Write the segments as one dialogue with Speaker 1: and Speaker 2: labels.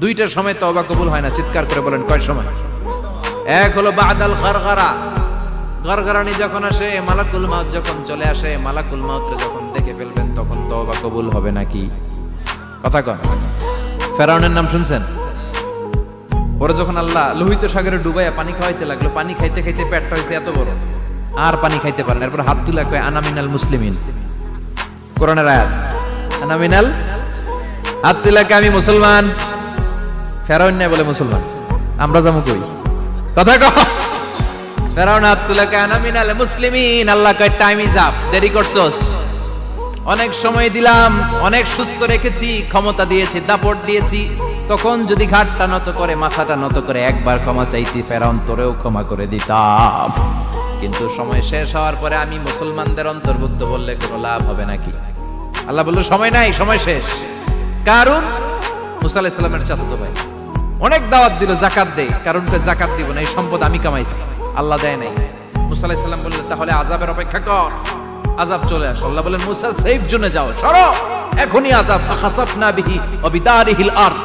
Speaker 1: দুইটার সময় তওবা কবুল হয় না, চিৎকার করে বলেন কয় সময়? এক হলো বাদাল গারগারা, গারগারানি যখন আসে, মালাকুল মাউত যখন চলে আসে, মালাকুল মাউত যখন দেখে ফেলবেন তখন তওবা কবুল হবে নাকি? কথা কন। ফেরাউনের নাম শুনছেন? ওরা যখন আল্লাহ লোহিত সাগরে ডুবাইয়া পানি খাওয়াইতে লাগলো, পানি খাইতে খাইতে পেটটা হয়েছে এত বড়, আর পানি খাইতে পারেন। এরপর হাত তুলে কয় আনা মিনাল মুসলিমিন, কোরআনের আয়াত, আনা মিনাল, হাত তুলে কয় আমি মুসলমান। ফেরাউন না বলে মুসলমান, আমরা যাবো কই? কথা কও। ফেরাউন হাত তুলে কয় আনা মিনাল মুসলিমিন। আল্লাহ কয় টাইম ইজ আপ, দেরি করছস, অনেক সময় দিলাম, অনেক সুস্থ রেখেছি, ক্ষমতা দিয়েছি, দাপট দিয়েছি, তখন যদি ঘাটটা নত করে, মাথাটা নত করে একবার ক্ষমা চাইতি, ফেরাউন তোরেও ক্ষমা করে দিতাম। কিন্তু সময় শেষ হওয়ার পরে আমি মুসলমানদের অন্তর্ভুক্ত বললে কোনো লাভ হবে নাকি? আল্লাহ বলল সময় নাই, সময় শেষ। কারণ মুসা আলাইহিস সালামের চাচাতো ভাই অনেক দাওয়াত দিল, জাকাত দে। কারণকে জাকাত দিব না, এই সম্পদ আমি কামাইছি, আল্লাহ দেয় নাই। মুসা আলাইহিস সালাম বললেন তাহলে আযাবের অপেক্ষা কর, আযাব চলে আসে। আল্লাহ বলেন মুসা সেফ জোনে যাও, সরো, এখনই আযাব। ফাখাসাফনা বিহি ওয়া বিদারিহিল আরদ,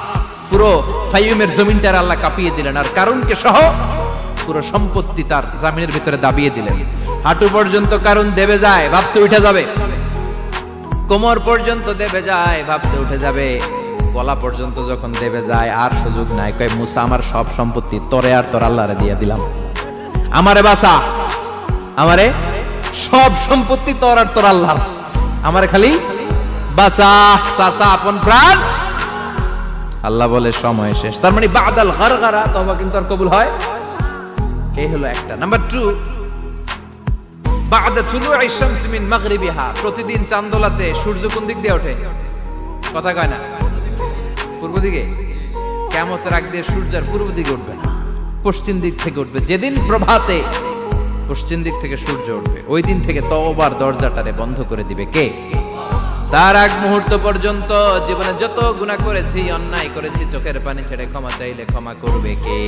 Speaker 1: পুরো ফাইয়ুমের জমিনটার আল্লাহ কাঁপিয়ে দিলেন, আর কারুনকে সহ পুরো সম্পত্তি তার জামিনের ভিতরে দাবিয়ে দিলেন। হাঁটু পর্যন্ত কারুন দেবে যায়, ভাবছে উঠে যাবে, কোমর পর্যন্ত দেবে যায়, ভাবছে উঠে যাবে, গলা পর্যন্ত যখন দেবে যায় আর সুযোগ নাই। কয় মুসা আমার সব সম্পত্তি তোরে আর তোর আল্লাহরে দিয়ে দিলাম, আমারে বাঁচা, আমারে সব সম্পত্তি তোর আর তোর আল্লাহ, আমারে খালি বাঁচা, চাচা আপন প্রাণ। আল্লাহ বলে সময় শেষ। তার মানে বাদাল গারগারা তওবা কিন্তু আর কবুল হয়। এই হলো একটা। নাম্বার 2, বাদা তুলুই শামস মিন মাগরিবিহা, প্রতিদিন চাঁদোলাতে সূর্য কোন দিক দিয়ে ওঠে? কথা কয় না? পূর্ব দিকে। কিয়ামতের আগ দিয়ে সূর্য আর পূর্ব দিকে উঠবে না, পশ্চিম দিক থেকে উঠবে। যেদিন প্রভাতে পশ্চিম দিক থেকে সূর্য উঠবে, ওই দিন থেকে তওবার দরজাটারে বন্ধ করে দিবে কে? তার আগ মুহূর্ত পর্যন্ত জীবনে যত গুনাহ করেছি, অন্যায় করেছি, চোখের পানি ছেড়ে ক্ষমা চাইলে ক্ষমা করবে কে?